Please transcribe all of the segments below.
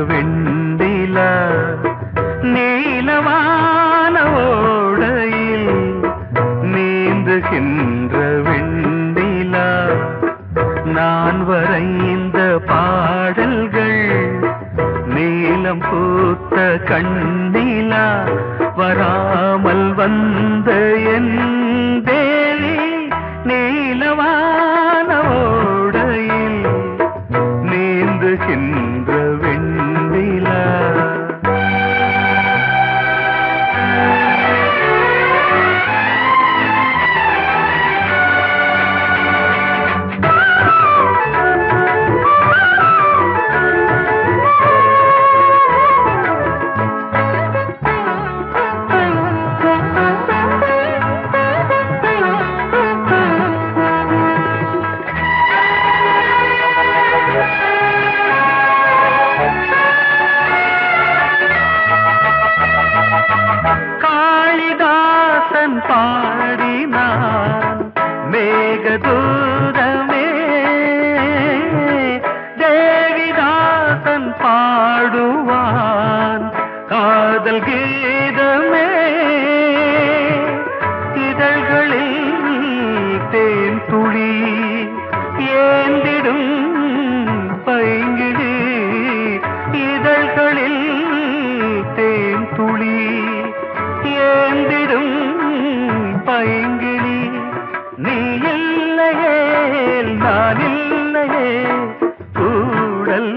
வெண்டிலா நீலவான ஓடையில் நீந்துகின்ற வெண்டிலா நான் வரைந்த பாடல்கள் நீலம் பூத்த கண்ணிலா வராமல் வந்த என் தேவி நீலவான ஓடையில் நீந்துகின்ற வெண்ணிலா பாடினான் மேகதூதமே தேவிதாசன் பாடுவான் காதல் கீதமே இதழ்களில் தேன் துளி ஏந்திடும் பைங்கிழி இதழ்களில் தேன் துளி ஏந்திடும் பைங்கிளி நீ இல்லையே நான் இல்லையே கூடல்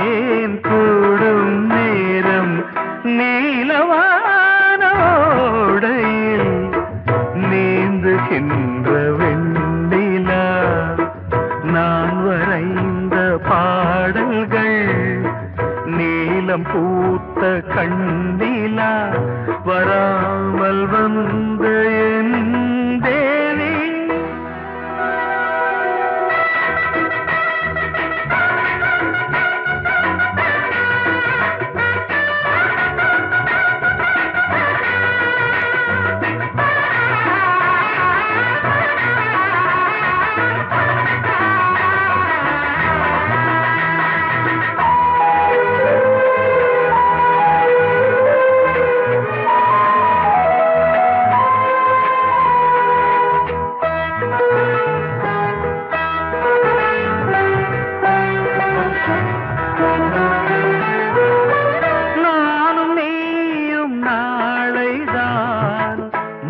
ஏன் கூடும் நேரம் நீலவானோடையில் நீந்துகின்ற வெண்ணிலா நான் வரைந்த பாடல்கள் நீலம் பூத்த கண்ணிலா வராமல் வந்த என் தேவி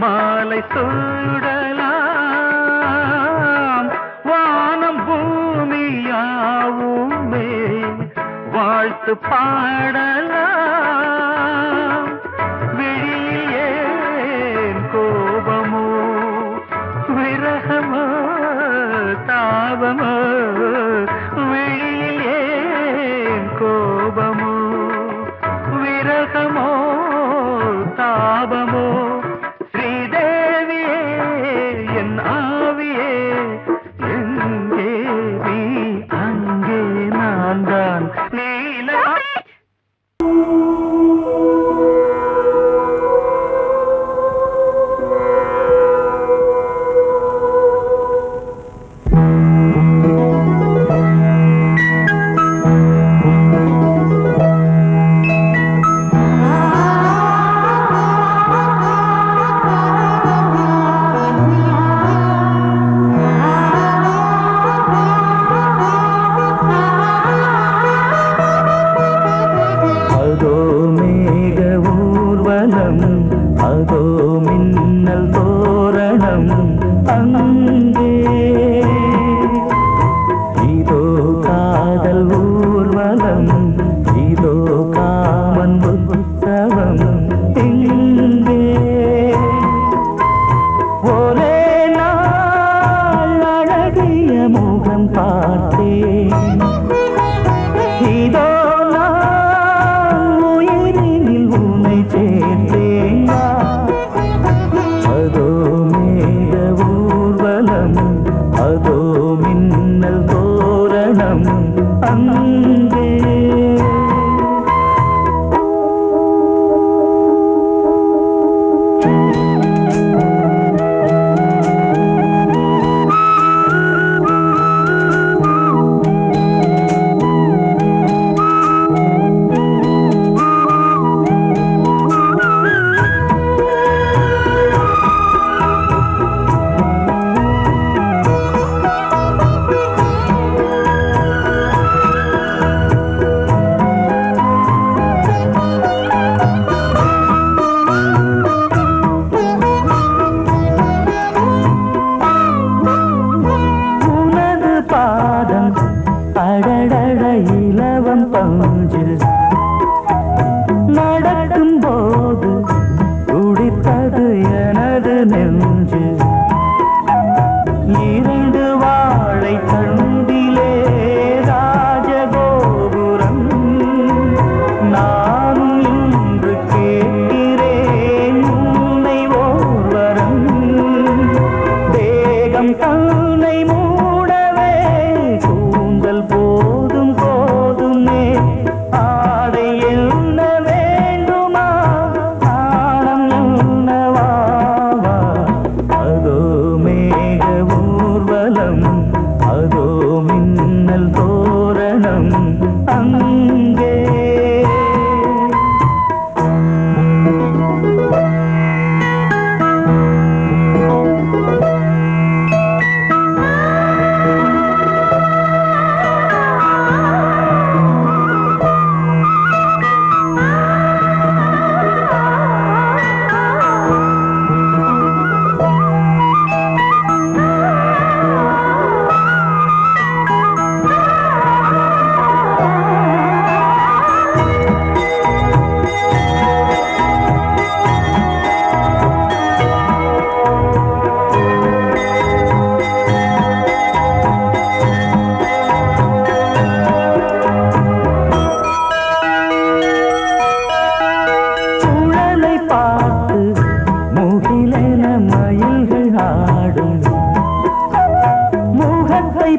மாலை சூடலாம் வானம் பூமியாவுமே வாழ்த்து பாடலாம் விழியில் ஏன் கோபமோ விரகமோ தாபமோ விழியில் ஏன் கோபமோ விரகமோ தாபமோ நீல மஞ்சு நடக்கும் போது துடித்தது எனது நெஞ்சு இரண்டு வாழை தண்டிலே ராஜகோபுரம் நானும் இன்று கேட்கிறேன் உன்னை ஓர்வரம் தேகம் தன்னை மூடவே கூந்தல் போதும் போதுமே ஆடை என்ன வேண்டுமா ஆடம் என்னவா அதோ மேக ஊர்வலம் அதோ மின்னல் தோரணம் அங்கே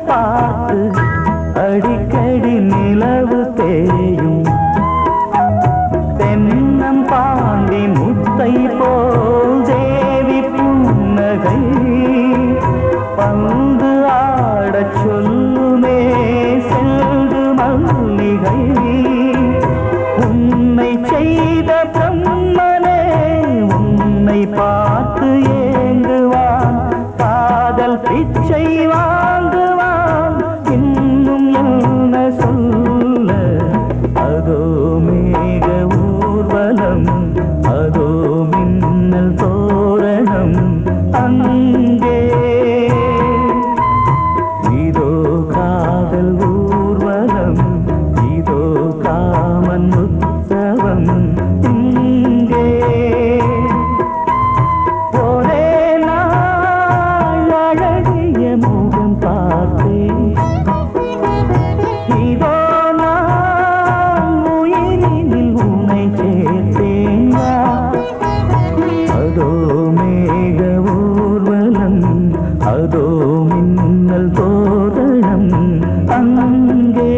பார்த்து அடிக்கடி நிலவு தேயும் தென்னம் பாண்டி முத்தை போல் தேவி புன்னகை பந்து ஆடச் சொல்லுமே செல்து மல்லிகை உன்னை செய்த பிரம்மனே உன்னை பார்த்து ஏங்குவான் காதல் பிச்சை வாங்குவான் இன்னும் என்ன சொல்ல அதோ மேக ஊர்வலம் அதோ மின்னல் தோரணம் அங்கே இதோ காதல் ஊர்வலம் இதோ காமன் உற்சவம் இங்கே ஒரே நாள் அழகிய முகம் பார்த்தேன் இதோ நான் உயிரினில் உன்னை சேர்த்தேன் அதோ மேக ஊர்வலம் அதோ மின்னல் தோரணம் அங்கே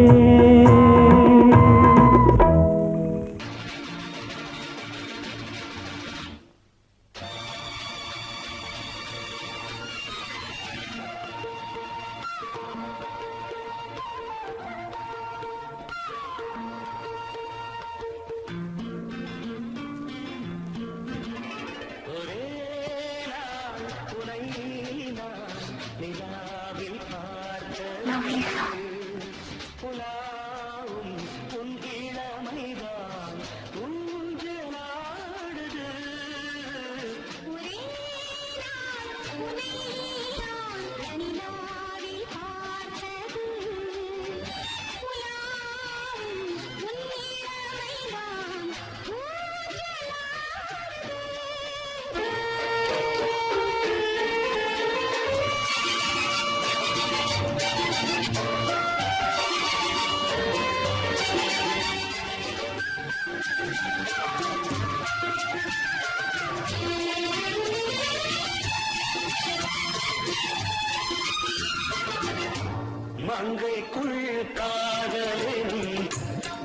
மங்கைக்குள் காதலின்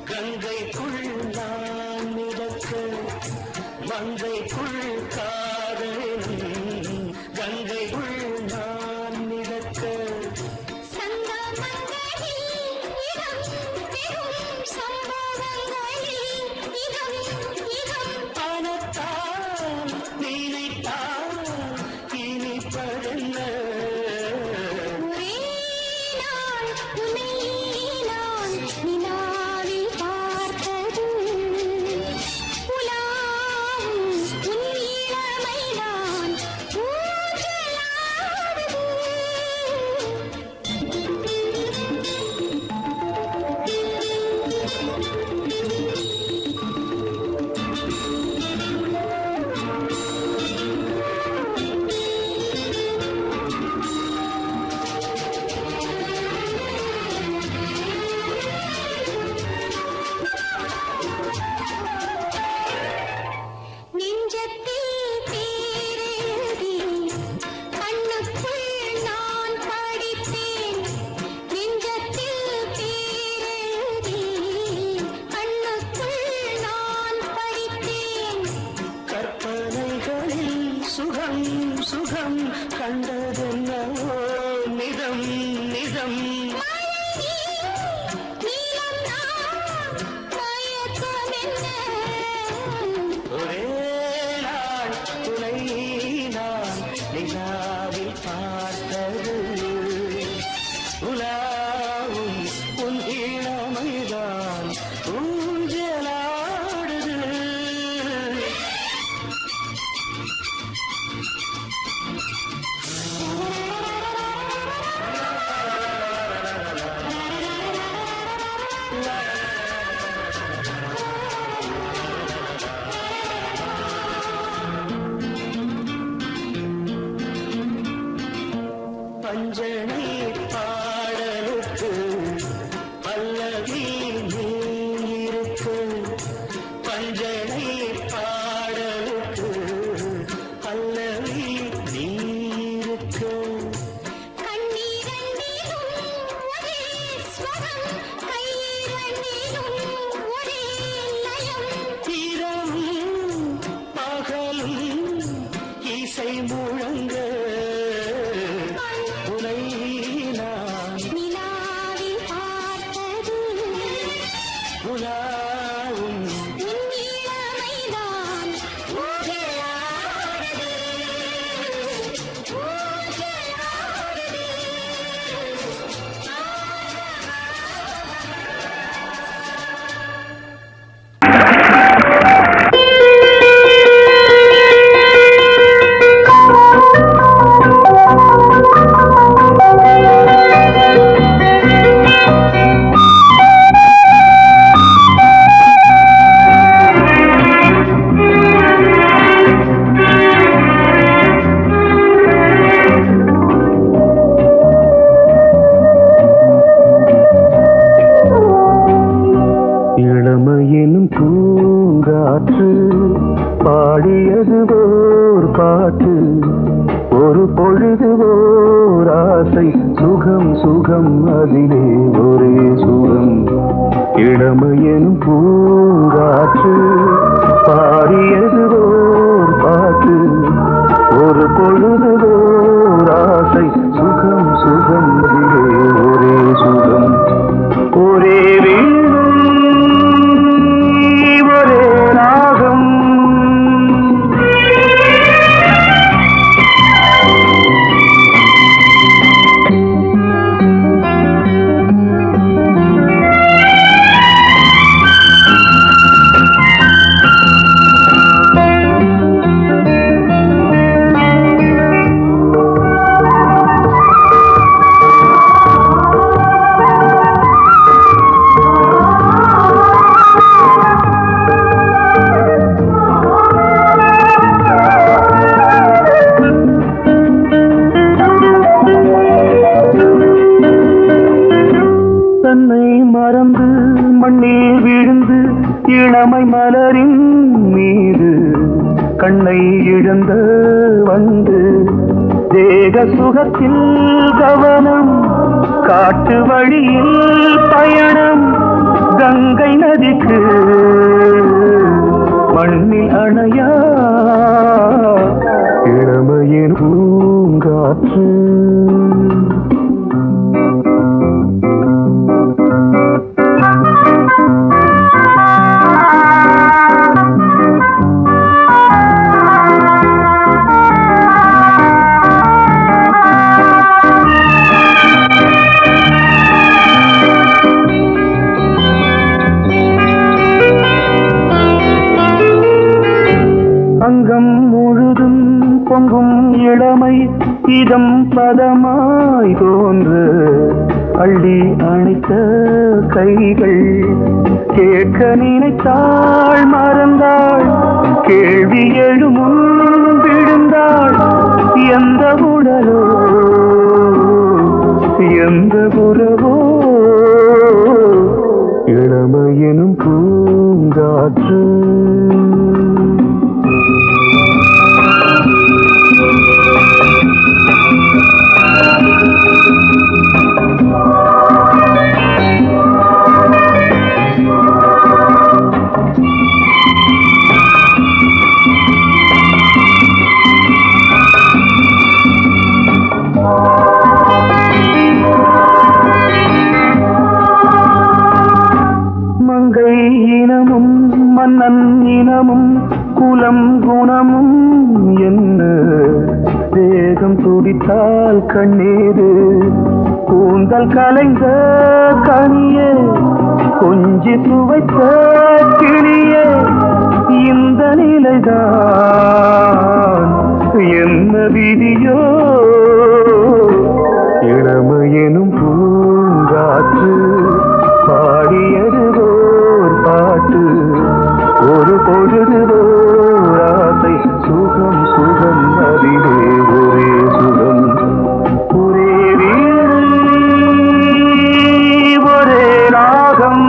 கங்கைக்குள் நான் மிதக்க மங்கைக்குள் காதலின் கங்கைக்குள் நான் மிதக்க பணத்தால் நினைத்தால் இனிப்பதென்ன யாவும் இளமையினும் பூங்காற்று பாடியது ஓர் பாட்டு ஒரு பொழுது ஓர் ஆசை சுகம் சுகம் அதிலே ஒரே சுகம் இளமையினும் பூங்காற்று பாடியது ஓர் பாட்டு ஒரு பொழுது ஓர் ஆசை சுகம் சுகம் அதிலே ஒரே சுகம் ஒரே மறந்து மண்ணில் விழுந்து இளமை மலரின் மீது கண்ணை இழந்த வந்து தேக சுகத்தில் கவனம் காட்டு வழியில் பயணம் கங்கை நதிக்கு மண்ணில் அணையா இளமையின் பூங்காற்று அங்கம் முழுதும் பொங்கும் இளமை இதம் பதமாய் தோன்று அள்ளி அணைத்த கைகள் கேட்க நினைத்தாள் மறந்தாள் கேள்வி எழுமுன் விழுந்தாள் எந்த உடலோ எந்த உறவோ இளமையினும் பூங்காற்று மங்கை இனமும் மன்னன் இனமும் குலம் குணமும் என்ன தேகம் துடித்தால் கண்ணீரு கூந்தல் கலைந்த கனியே கொஞ்சி துவைத்த கிளியே இந்த நிலைதான் என்ன விதியோ இளமையினும் பூங்காற்று பாடியது ஓர் பாட்டு ஒரு பொழுது ஓர் ஆசை சுகம் சுகம் அதிலே ஒரே சுகம் ஒரே வீடு ஒரே ராகம்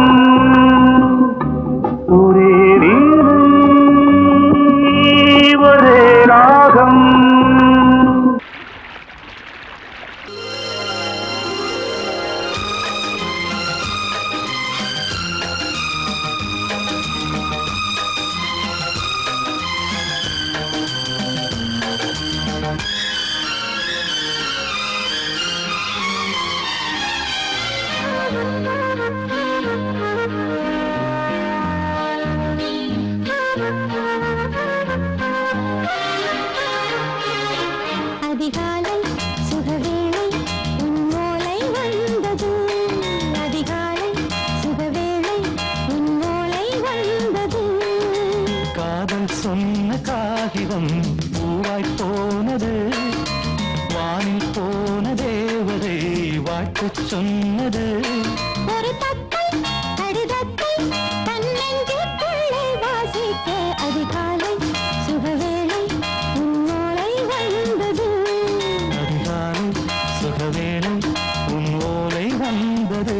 காகிதம் பூவாய் போனது வானில் போன தேவதை வாழ்த்து சொன்னது ஒரு தத்தை கடிதத்தை தன்னெஞ்சுக்குள்ளே வாசிக்க அதிகாலை சுகவேளை உன்னோலை வந்தது அதிகாலை சுகவேளை உன் ஓலை வந்தது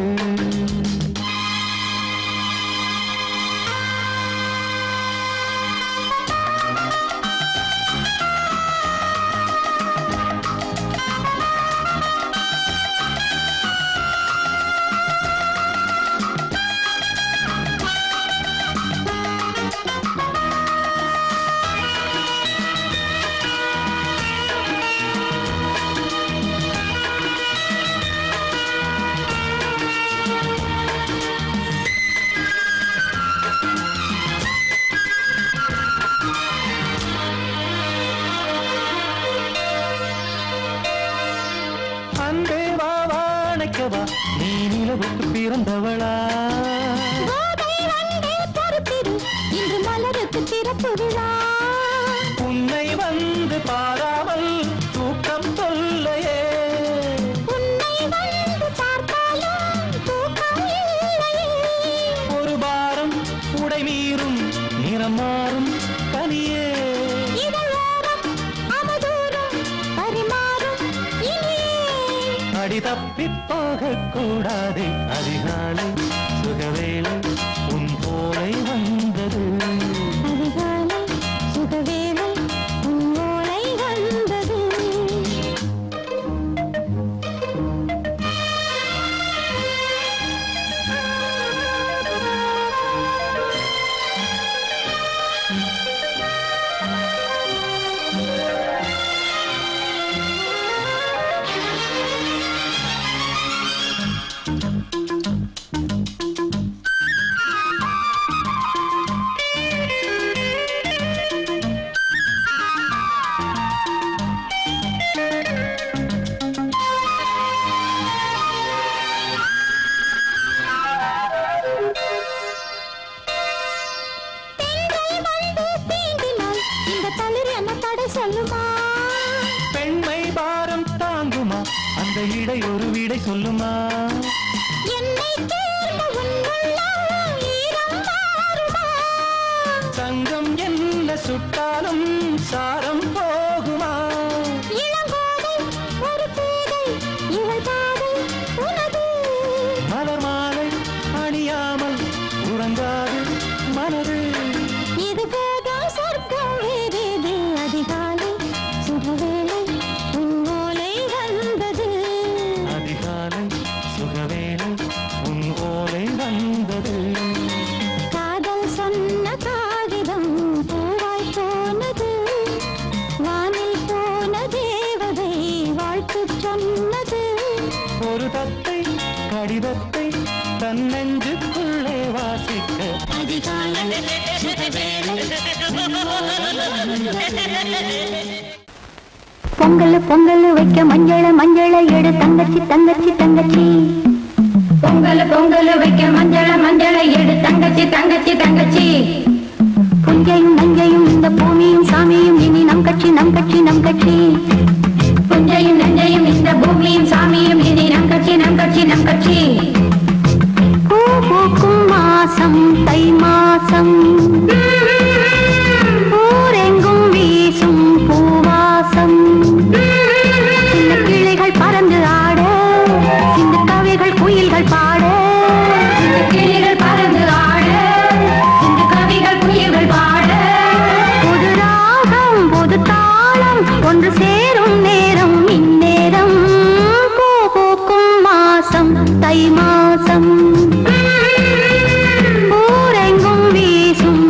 நீ நிலவுக்கு பிறந்தவளா இன்று மலருக்கு திறப்பு விழா உன்னை வந்து பாராமல் தூக்கம் சொல்லையே உன்னை வந்து பார்த்தாலும் தூக்கம் இல்லையே ஒரு பாரம் உடை மீறும் நிறம் மாறும் தனியே இதழோரம் அவதூறும் பரிமாறும் இனியே அடி தப்பி போகக்கூடாது அதிகாலை சுகவேளை உன் போலை வந்தது அதிகாலை சுகவேளை உன் ஓலை வந்தது பெண்மை பாரம் தாங்குமா அந்த இடை ஒரு விடை சொல்லுமா தங்கம் என்ன சுட்டாலும் சாரம் போகுமா மலர் மாலை அணியாமல் உறங்காது மனது இது போக சொர்க்கம் வேறேது அதிகாலை சுகவேளை உன்னோலை வந்தது அதிகாலை சுகவேளை உன் ஓலை வந்தது காதல் சொன்ன காகிதம் பூவாய் போனது வானில் போன தேவதை வாழ்த்து சொன்னது ஒரு தத்தை கடிதத்தை தன்னெஞ்சுக்குள்ளே வாசிக்க அதிகாலை சுகவேளை பொங்கல் பொங்கல் வைக்க மஞ்சள மஞ்சள எடு தங்கச்சி தங்கச்சி தங்கச்சி பொங்கல் பொங்கல் வைக்க மஞ்சள மஞ்சள எடு தங்கச்சி தங்கச்சி தங்கச்சி புஞ்சையும் நஞ்சையும் இந்த பூமியும் சாமியும் இனி நம் கட்சி நம் கட்சி நம் கட்சி புஞ்சையும் நஞ்சையும் இந்த பூமியும் சாமியும் இனி நம் கட்சி நம் கட்சி நம் கட்சி பூ பூக்கும் மாசம் தை மாசம் ஊரெங்கும் வீசும் பூவாசம் சின்ன கிளைகள் பறந்து ஆட சின்ன கவிகள் குயில்கள் பாட சின்ன கிளைகள் பறந்து ஆட சின்ன கவிகள் குயில்கள் பாட புது ராகம் புது தாளம் ஒன்று சேரும் நேரம் இந்நேரம் பூ பூக்கும் மாசம் தை மாசம் ஊரெங்கும் வீசும்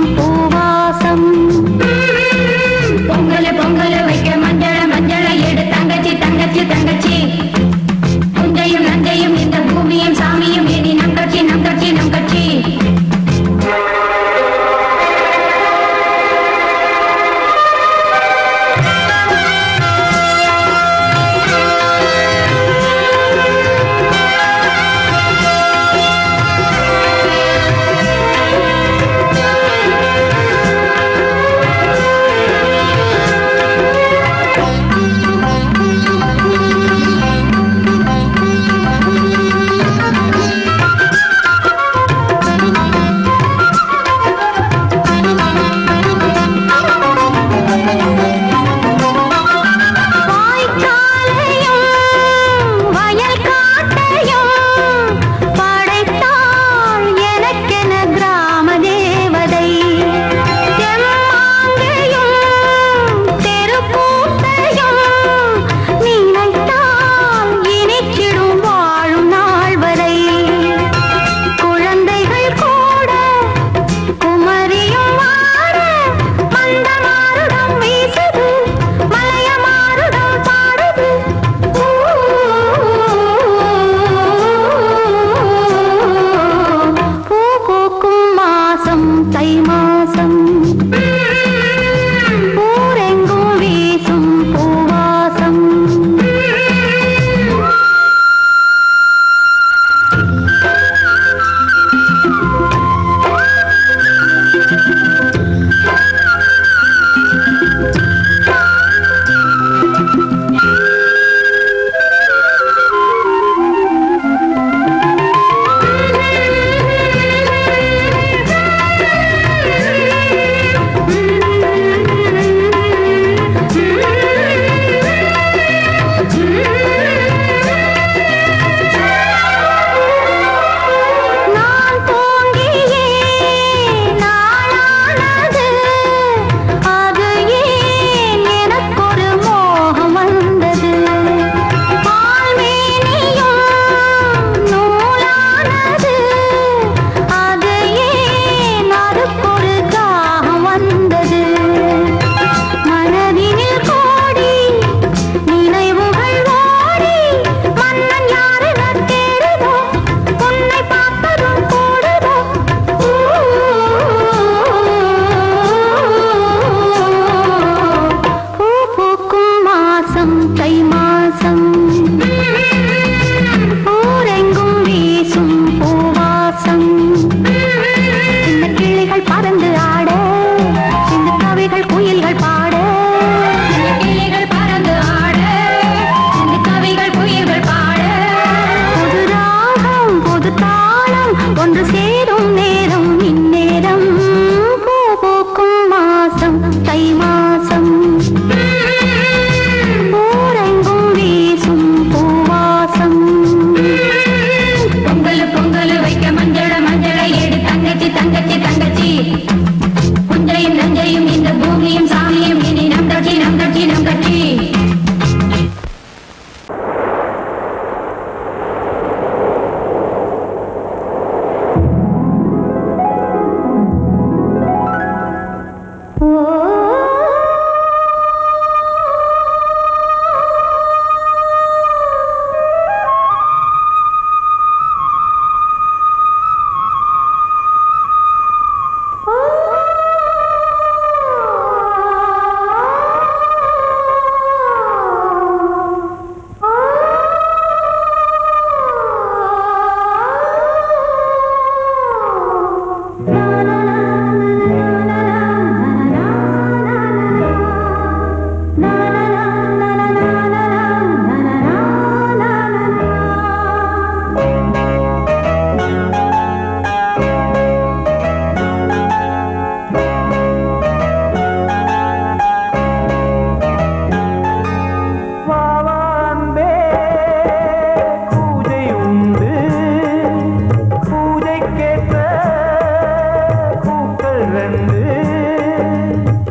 ரெண்டு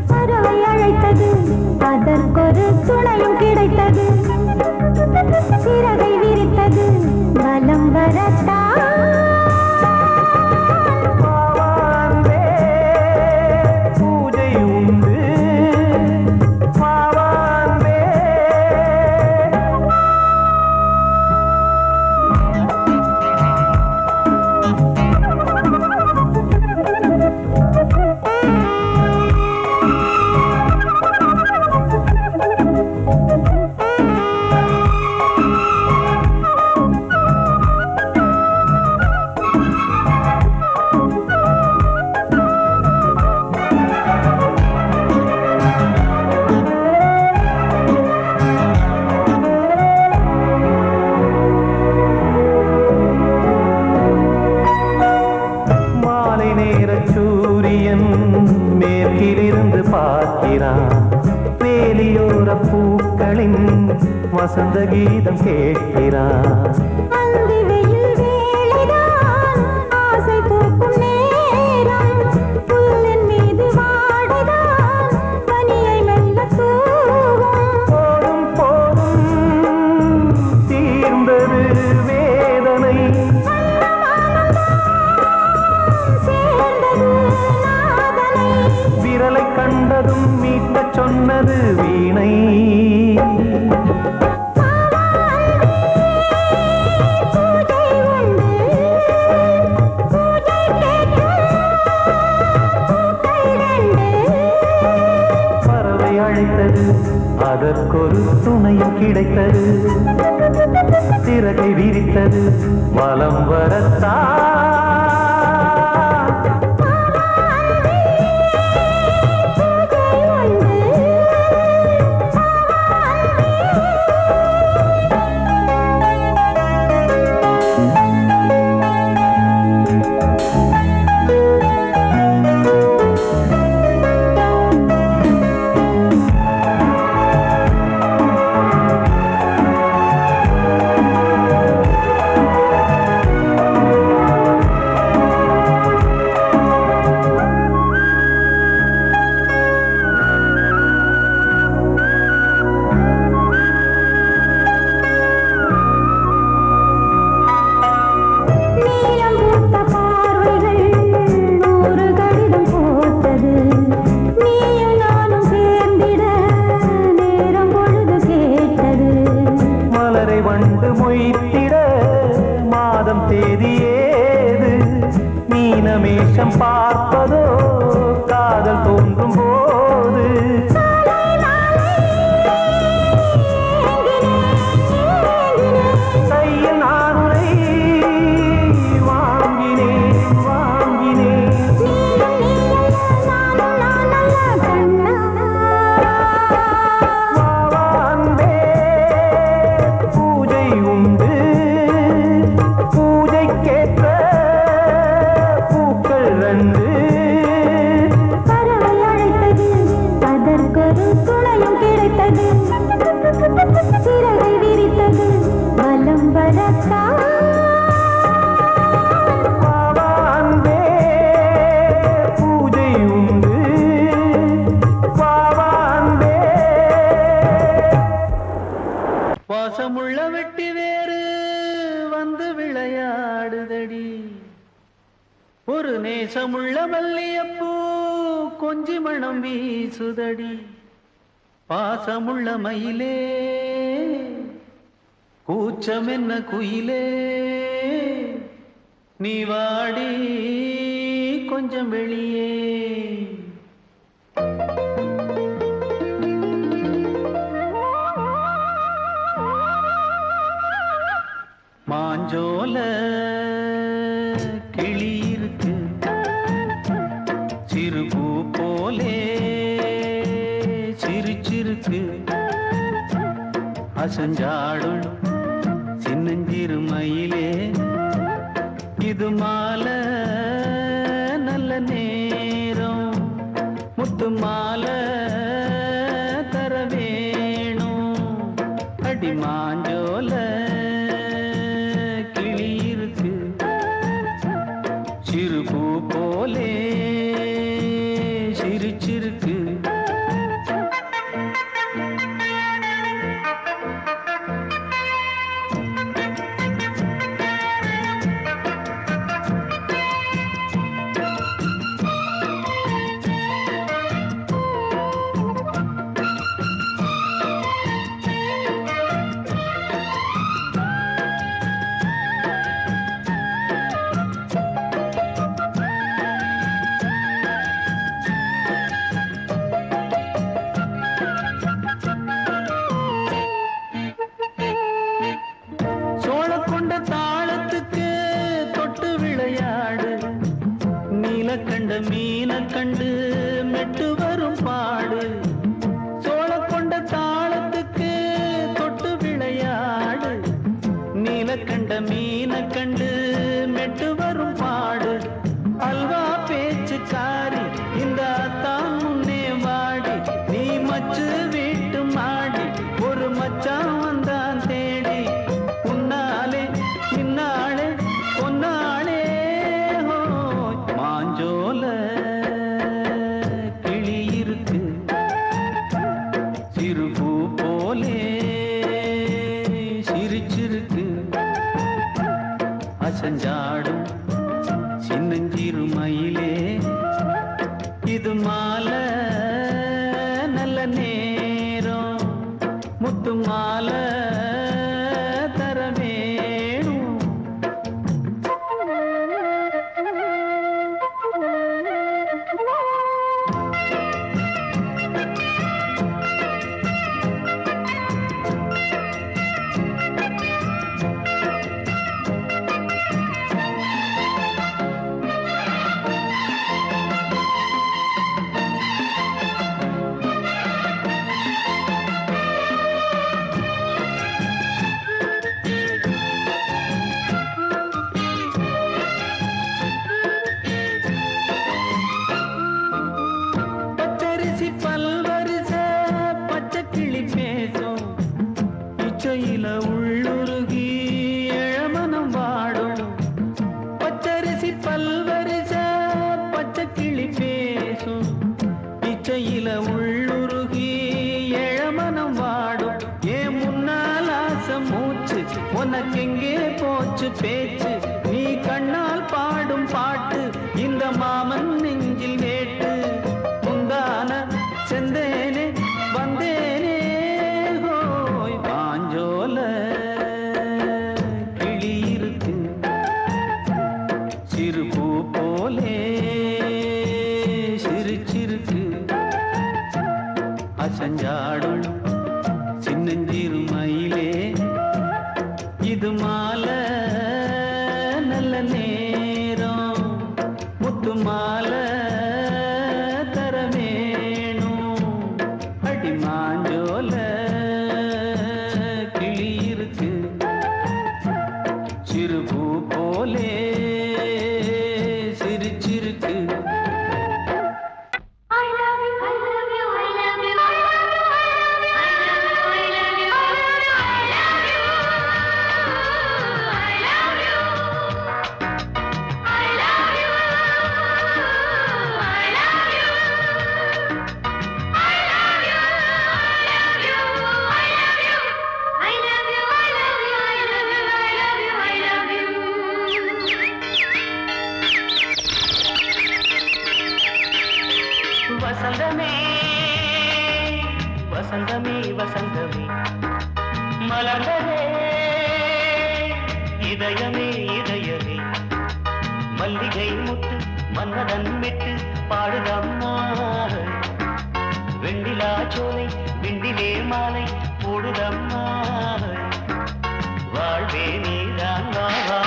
பறவை அழைத்தது அதற்கொரு துணையும் கிடைத்தது சிறகை விரித்தது வலம் வரத்தான் பாவாந்தே பூஜை உண்டு பாவாந்தே மாலை நேர சூரியன் மேற்கிலிருந்து பார்க்கிறான் வேலியோர பூக்களின் வசந்த கீதம் கேட்கிறான் அந்தி வெயில் வேளைதான் ஆசை பூக்கும் நேரம் புல்லின் மீது வாடிதான் பனியை மெல்ல தூவும் போதும் போதும் தீர்ந்தது வேதனை சேர்ந்தது நாதனை விரலை கண்டதும் மீட்டச் சொன்னது வீணை பூஜை உண்டு பூஜை கேட்கும் பூக்கள் ரெண்டு பறவை அழைத்தது அதற்கொரு துணையும் கிடைத்தது சிறகை விரித்தது வலம் வரத்தான் நீலம் பூத்த பார்வைகள் நூறு கடிதம் போட்டது நீயும் நானும் சேர்ந்திட நேரம் பொழுது கேட்டது மலரை வண்டு மொய்த்திட மாதம் தேதி ஏது மீனமேஷம் பார்ப்பதோ காதல் தோன்றும் போது கையில் நான் உன்னை வாங்கினேன் வாங்கினேன் வாவாந்தே பூஜை உண்டு பூஜைக்கேற்ற பூக்கள் ரெண்டு பறவை அழைத்தது அதற்கொரு துணையும் கிடைத்தது சிறகை விரித்தது வலம் வரத்தான் வாவாந்தே பூஜை உண்டு வாவாந்தே வாசமுள்ள வெட்டி வேறு வந்து விளையாடுதடி ஒரு நேசமுள்ள மல்லியப்பூ கொஞ்சி மணம் வீசுதடி பாசமுள்ள மயிலே கூச்சம் என்ன குயிலே நீ வாடி கொஞ்சம் வெளியே மாஞ்சோல கிளி இருக்கு சிறுபூ போலே சிரிச்சிருக்கு அசஞ்சாடும் சின்னஞ்சிறு மயிலே இது மாலை நல்ல நேரம் முத்து மாலை தர வேணும் அடி மாஞ்சோல கிளி இருக்கு சிறுபூ போலே கண்டு மெட்டு வரும் பாடு சோழ கொண்ட தாளத்துக்கு தொட்டு விளையாடு நீலக்கண்ட மீன கண்டு மெட்டு வரும் பாடு அல்வா பேச்சுக்காரி இந்த தான் முன்னே வாடி நீ மச்சு வீட்டு மாடி ஒரு மச்சான் வந்தான் தேடி உன்னாலே இன்னாளே பொன்னாளே மாஞ்சோல கிளி இருக்கு சிறுபூ போலே சிரிச்சிருக்கு அசஞ்சாடும் சின்னஞ்சிறு மயிலே இது மாலை நல்ல நேரம் முத்து மாலை தர வேணும் பல்வரிச பச்சை கிளி பேசும் இச்சையில உள்ளுருகி இளமனம் வாடும் பச்சரிசி பல்வரிச பச்சை கிளி பேசும் இச்சையில உள்ளுருகி இளமனம் வாடும் ஏன் முன்னால் ஆசை மூச்சு உனக்கெங்கே போச்சு பேச்சு நீ கண்ணால் பாடும் பாட்டு இந்த மாமன் நெஞ்சில் வேட்டு செந்தேனே வந்தேனே ஹோய் பாஞ்சோல கிளி இருக்கு சிறுபூ போலே சிரிச்சிருக்கு அசஞ்சாடும் சின்னஞ்சிறு மயிலே இது மாலை நல்ல நேரம் முத்து மாலை மாஞ்சோல கிளி இருக்கு சிறுபூ போலே சிரிச்சிருக்கு வசந்தமே வசந்தமே வசந்தமே மலர்ந்ததே இதயமே இதயமே மல்லிகை முட்டு மன்னதன் விட்டு பாடுதம்மா வெண்ணிலா சோலை வெண்டிலே மாலை போடுதம்மா வாழ்வே நீதான் வா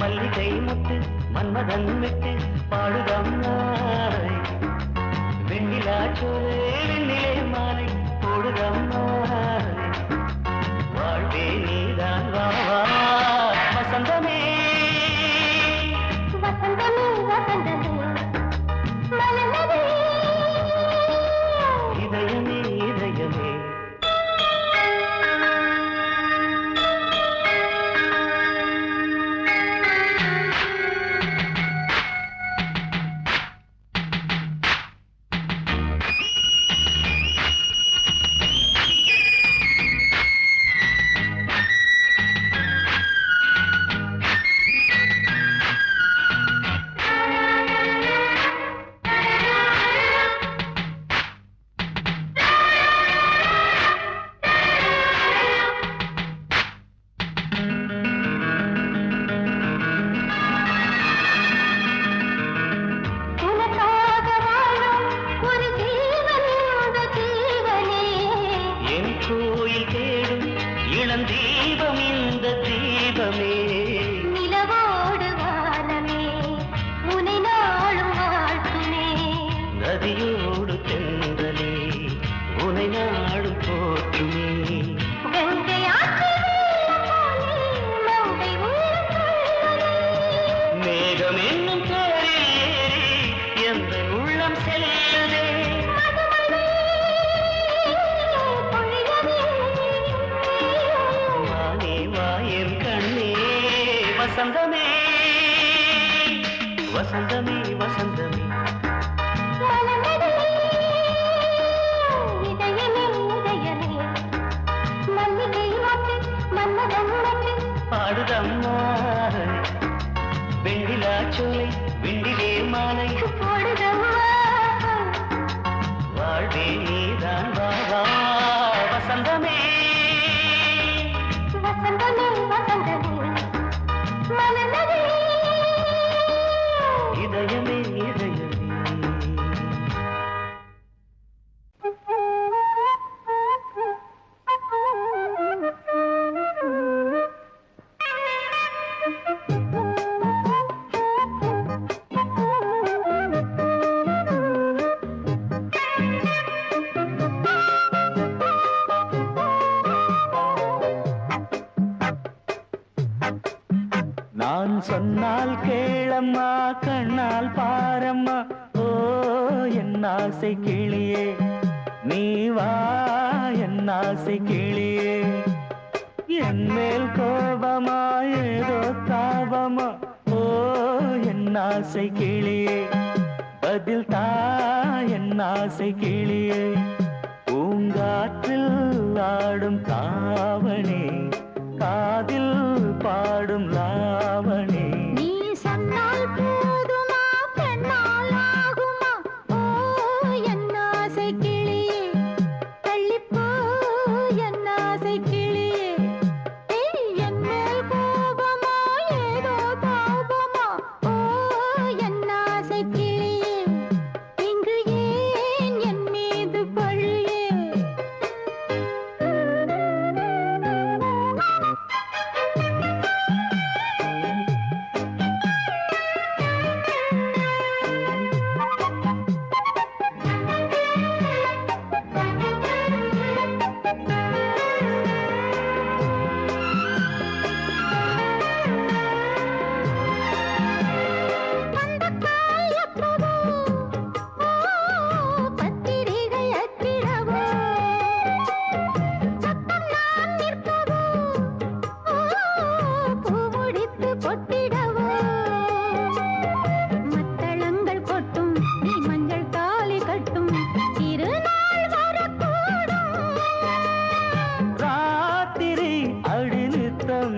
மல்லிகை முத்து மன்மதன் விட்டு பாடுதம்மா வெண்ணிலா சோறு வெண்ணிலே மாலை போடுதம்மா வாழ்வே நீதான் வா வா வசந்தமே வசந்தமே வசந்தமே மலர்ந்ததே இதயமே இதயமே தீபம் இந்த தீபமே நிலவோடு வானமே உனை நாளும் வாழ்த்துமே நதியோடு தென்றலே உனை நாடும் போற்றுமே கங்கை மேகம் என்னும் பேரில் ஏறி எந்த உள்ளம் செல்லுதே வசந்தமே வசந்தமே வசந்தமே இதயமே இதயமே மல்லிகை மாட்டு மன்மதன் மாட்டு பாடுதம்மா வெண்ணிலா சோலை வெண்ணிலே மாலை போடுதம்மா வாழ்வே நீதான் வா வா வசந்தமே வசந்தமே வசந்தமே மலர்ந்ததே இதயமே இதயமே நான் சொன்னால் கேளம்மா கண்ணால் பாரம்மா ஓ என் ஆசை கிளியே நீ வா என் ஆசை கிளியே என் மேல் கோபமா ஏதோ தாபமா ஓ என் ஆசை கிளியே பதில் தா என் ஆசை கிளியே பூங்காற்றில் ஆடும் தாவணி காதில் பாடும் லாவணி நீ சொன்னால் போதுமா பெண்ணால் ஆகுமா ஓ என் ஆசை கிளியே தள்ளிப்போ என் ஆசை கிளியே என் மேல் கோபமா ஏதோ தாபமா ஓ என் ஆசை கிளியே இங்கு ஏன் என் மீது பழியே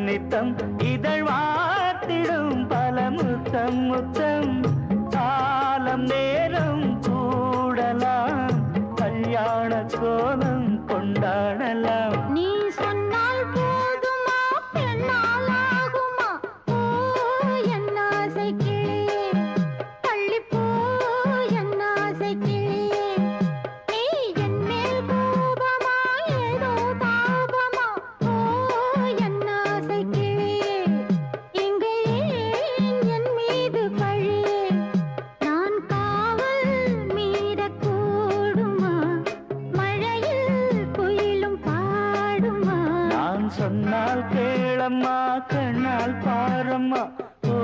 நித்தம் இதழ் வார்த்திடும் பல முத்தம் முத்தம் காலம் நேரம் கூடலாம் கல்யாண கோலம் கொண்டாடலாம் நீ சொன்னால் போதுமா பெண்ணால் ஆகுமா ஓ என் ஆசை கிளியே தள்ளிப்போ என் ஆசை கிளியே நீ என் மேல் கோபமா ஏதோ தாபமா ஓ என் ஆசை கிளியே இங்கே பாரம்மா ஓ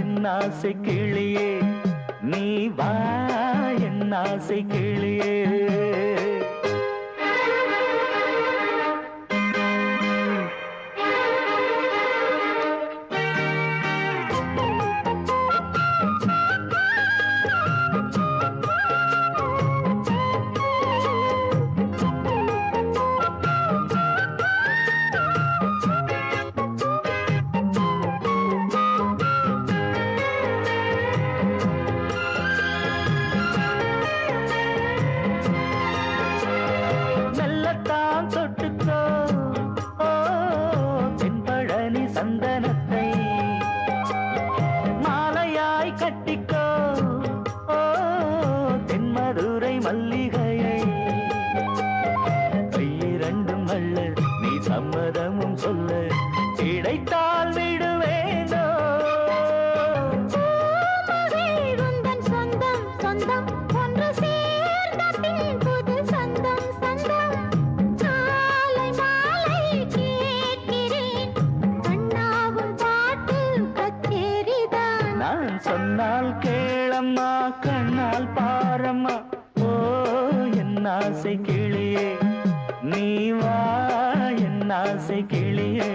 என் ஆசை கிளியே நீ வா என் ஆசை கிளியே தொட்டுக்கோ ஓ தென்பழனி சந்தனத்தை மாலையாய் கட்டிக்கோ ஓ தென்மதுரை மல்லிகையை கையிரண்டும் அல்ல நீ சம்மதமும் சொல்ல கிடைத்தால் விடுவேனோ சொந்தம் சொந்தம் ஒன்று சேர்ந்த பின் புது சொந்தம் சொந்தம் நான் சொன்னால் கேளம்மா கண்ணால் பாரம்மா ஓ என் ஆசை கிளியே நீ வா என் ஆசை கிளியே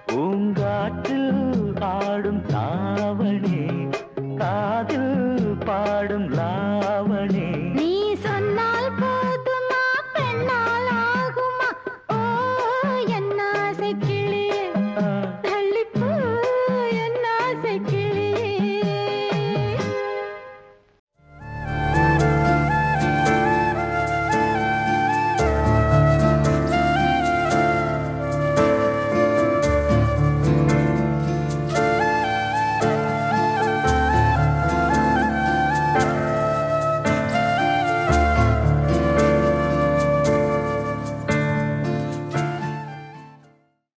பூங்காற்றில் ஆடும் தாவணி காதில் பாடும் லா